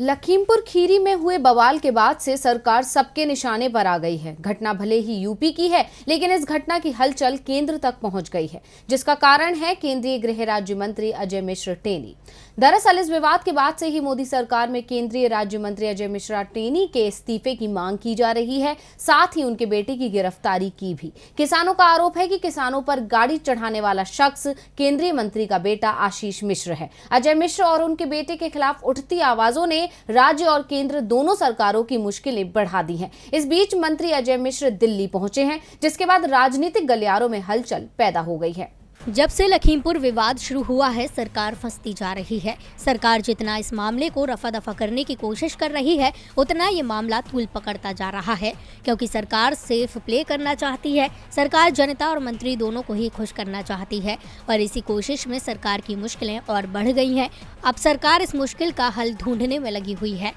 लखीमपुर खीरी में हुए बवाल के बाद से सरकार सबके निशाने पर आ गई है। घटना भले ही यूपी की है, लेकिन इस घटना की हलचल केंद्र तक पहुंच गई है, जिसका कारण है केंद्रीय गृह राज्य मंत्री अजय मिश्र टेनी। दरअसल इस विवाद के बाद से ही मोदी सरकार में केंद्रीय राज्य मंत्री अजय मिश्रा टेनी के इस्तीफे की मांग की जा रही है, साथ ही उनके बेटे की गिरफ्तारी की भी। किसानों का आरोप है कि किसानों पर गाड़ी चढ़ाने वाला शख्स केंद्रीय मंत्री का बेटा आशीष मिश्र है। अजय मिश्र और उनके बेटे के खिलाफ उठती आवाजों ने राज्य और केंद्र दोनों सरकारों की मुश्किलें बढ़ा दी हैं। इस बीच मंत्री अजय मिश्र दिल्ली पहुंचे हैं, जिसके बाद राजनीतिक गलियारों में हलचल पैदा हो गई है। जब से लखीमपुर विवाद शुरू हुआ है, सरकार फंसती जा रही है। सरकार जितना इस मामले को रफा दफा करने की कोशिश कर रही है, उतना ये मामला तूल पकड़ता जा रहा है, क्योंकि सरकार सेफ प्ले करना चाहती है। सरकार जनता और मंत्री दोनों को ही खुश करना चाहती है, और इसी कोशिश में सरकार की मुश्किलें और बढ़ गई हैं। अब सरकार इस मुश्किल का हल ढूंढने में लगी हुई है,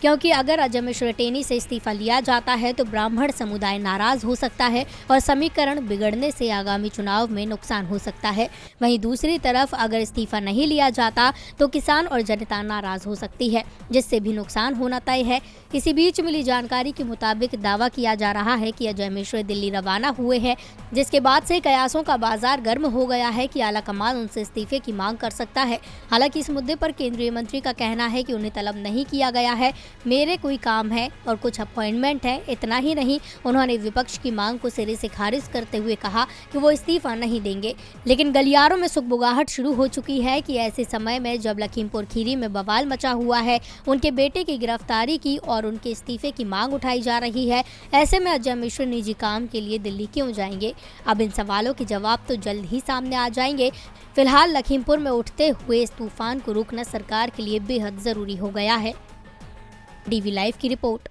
क्योंकि अगर अजय मिश्र टेनी से इस्तीफा लिया जाता है तो ब्राह्मण समुदाय नाराज हो सकता है और समीकरण बिगड़ने से आगामी चुनाव में नुकसान हो सकता है। वहीं दूसरी तरफ अगर इस्तीफा नहीं लिया जाता तो किसान और जनता नाराज हो सकती है, जिससे भी नुकसान होना तय है। इसी बीच मिली जानकारी के मुताबिक दावा किया जा रहा है कि अजय मिश्र दिल्ली रवाना हुए हैं, जिसके बाद से कयासों का बाजार गर्म हो गया है कि आलाकमान उनसे इस्तीफे की मांग कर सकता है। हालांकि इस मुद्दे पर केंद्रीय मंत्री का कहना है कि उन्हें तलब नहीं किया गया है, मेरे कोई काम है और कुछ अपॉइंटमेंट है। इतना ही नहीं, उन्होंने विपक्ष की मांग को सिरे से खारिज करते हुए कहा कि वो इस्तीफा नहीं देंगे। लेकिन गलियारों में सुगबुगाहट शुरू हो चुकी है कि ऐसे समय में जब लखीमपुर खीरी में बवाल मचा हुआ है, उनके बेटे की गिरफ्तारी की और उनके इस्तीफे की मांग उठाई जा रही है, ऐसे में अजय मिश्र निजी काम के लिए दिल्ली क्यों जाएंगे? अब इन सवालों के जवाब तो जल्द ही सामने आ जाएंगे। फिलहाल लखीमपुर में उठते हुए इस तूफान को रोकना सरकार के लिए बेहद जरूरी हो गया है। डीवी लाइव की रिपोर्ट।